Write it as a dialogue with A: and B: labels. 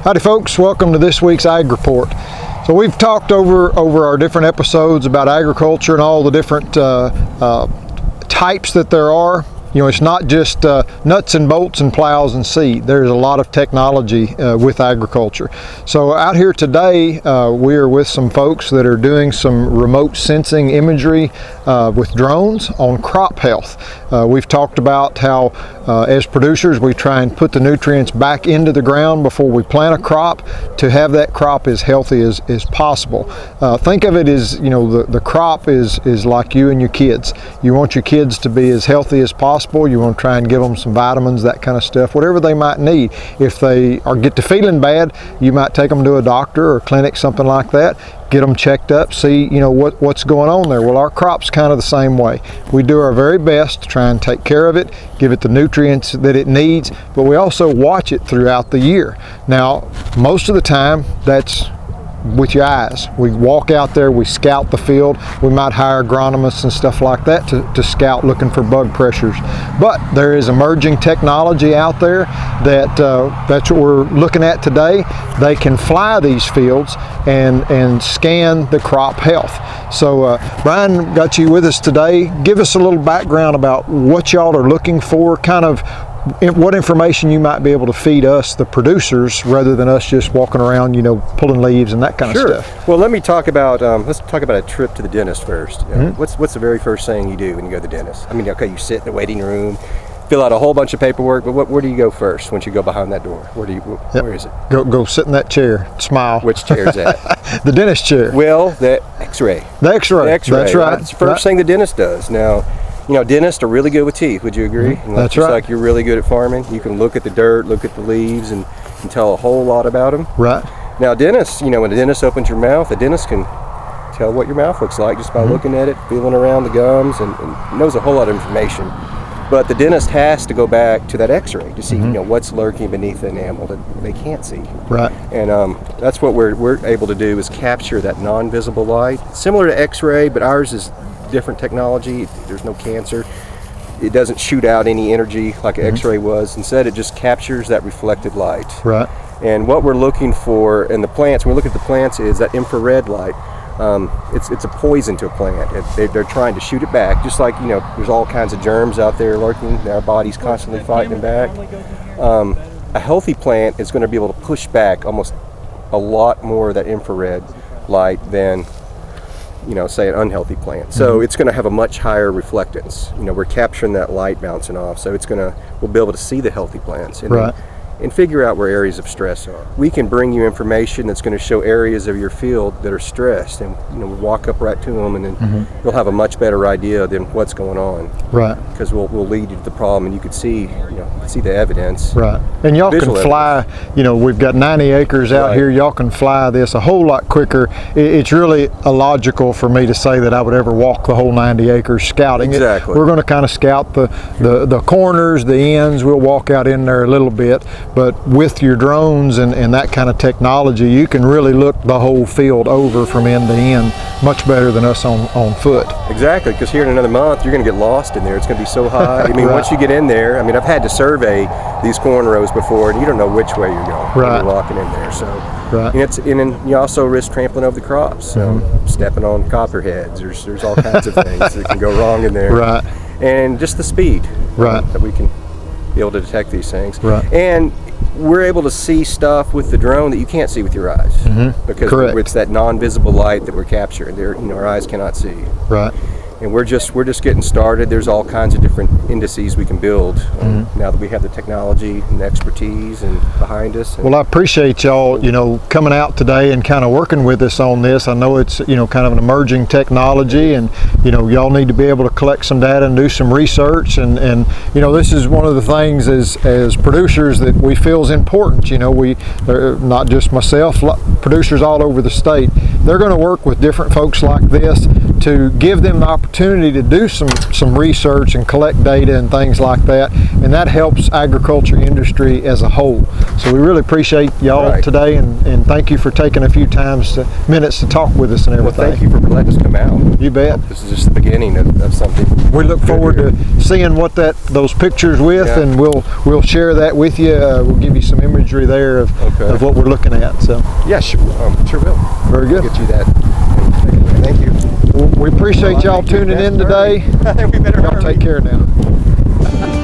A: Howdy folks, welcome to this week's Ag Report. So we've talked over our different episodes about agriculture and all the different types that there are. You know, it's not just nuts and bolts and plows and seed. There's a lot of technology with agriculture. So out here today, we are with some folks that are doing some remote sensing imagery with drones on crop health. We've talked about how as producers we try and put the nutrients back into the ground before we plant a crop to have that crop as healthy as possible. Think of it as, you know, the crop is like you and your kids. You want your kids to be as healthy as possible. You want to try and give them some vitamins, that kind of stuff, whatever they might need. If they get to feeling bad, you might take them to a doctor or clinic, something like that. Get them checked up, see, you know, what's going on there. Well, our crop's kind of the same way. We do our very best to try and take care of it, give it the nutrients that it needs, but we also watch it throughout the year. Now, most of the time, that's with your eyes. We walk out there, we scout the field. We might hire agronomists and stuff like that to scout looking for bug pressures. But there is emerging technology out there that's what we're looking at today. They can fly these fields and scan the crop health. So Brian, got you with us today. Give us a little background about what y'all are looking for, kind of what information you might be able to feed us, the producers, rather than us just walking around, you know, pulling leaves and that kind of stuff.
B: Well, let me talk about, let's talk about a trip to the dentist first. What's the very first thing you do when you go to the dentist? I mean, okay, you sit in the waiting room, fill out a whole bunch of paperwork, but where do you go first once you go behind that door? Where is it? Go
A: sit in that chair, smile.
B: Which chair is that?
A: The dentist chair.
B: Well, the x-ray.
A: The x-ray.
B: That's right.
A: That's
B: the first thing the dentist does. Now, you know, dentists are really good with teeth, would you agree?
A: That's right.
B: Like you're really good at farming. You can look at the dirt, look at the leaves, and tell a whole lot about them.
A: Right.
B: Now, dentists, you know, when a dentist opens your mouth, the dentist can tell what your mouth looks like just by looking at it, feeling around the gums, and knows a whole lot of information. But the dentist has to go back to that x-ray to see, you know, what's lurking beneath the enamel that they can't see.
A: Right.
B: And that's what we're able to do, is capture that non-visible light. Similar to x-ray, but ours is different technology. There's no cancer. It doesn't shoot out any energy like an x-ray was. Instead, it just captures that reflected light.
A: Right.
B: And what we're looking for in the plants, when we look at the plants, is that infrared light. It's a poison to a plant. They're trying to shoot it back, just like, you know, there's all kinds of germs out there lurking. Our body's constantly fighting them back. A healthy plant is going to be able to push back almost a lot more of that infrared light than, you know, say an unhealthy plant. So it's going to have a much higher reflectance. You know, we're capturing that light bouncing off, so we'll be able to see the healthy plants and figure out where areas of stress are. We can bring you information that's going to show areas of your field that are stressed, and, you know, we'll walk up right to them, and then you'll have a much better idea than what's going on.
A: Right.
B: Because we'll lead you to the problem, and you can see, you know, see the evidence.
A: Right. And y'all can fly, you know, we've got 90 acres out here. Y'all can fly this a whole lot quicker. It's really illogical for me to say that I would ever walk the whole 90 acres scouting.
B: Exactly.
A: We're going to kind of scout the corners, the ends. We'll walk out in there a little bit. But with your drones and that kind of technology, you can really look the whole field over from end to end much better than us on foot.
B: Exactly, because here in another month, you're going to get lost in there. It's going to be so high. I mean, once you get in there, I mean, I've had to survey these corn rows before, and you don't know which way you're going when you're walking in there. So, and then you also risk trampling over the crops, stepping on copperheads. There's all kinds of things that can go wrong in there.
A: Right.
B: And just the speed that we can be able to detect these things.
A: Right.
B: And we're able to see stuff with the drone that you can't see with your eyes, because it's that non-visible light that we're capturing. There, you know, our eyes cannot see.
A: Right.
B: And we're just getting started. There's all kinds of different indices we can build now that we have the technology and the expertise and behind us.
A: Well, I appreciate y'all, you know, coming out today and kind of working with us on this. I know it's, you know, kind of an emerging technology, and, you know, y'all need to be able to collect some data and do some research, and you know, this is one of the things as producers that we feel is important. You know, not just myself, producers all over the state, they're going to work with different folks like this to give them the opportunity to do some research and collect data and things like that, and that helps agriculture industry as a whole. So we really appreciate y'all today, and thank you for taking a few minutes to talk with us and everything.
B: Well, thank you for letting us come out.
A: You bet.
B: This is just the beginning of something.
A: We look forward to seeing what those pictures with, and we'll share that with you. We'll give you some imagery there of what we're looking at. So
B: yeah, sure will.
A: Very good.
B: I'll get you that. Thank you.
A: Well, we appreciate y'all tuning in today.
B: We better
A: Y'all take care now.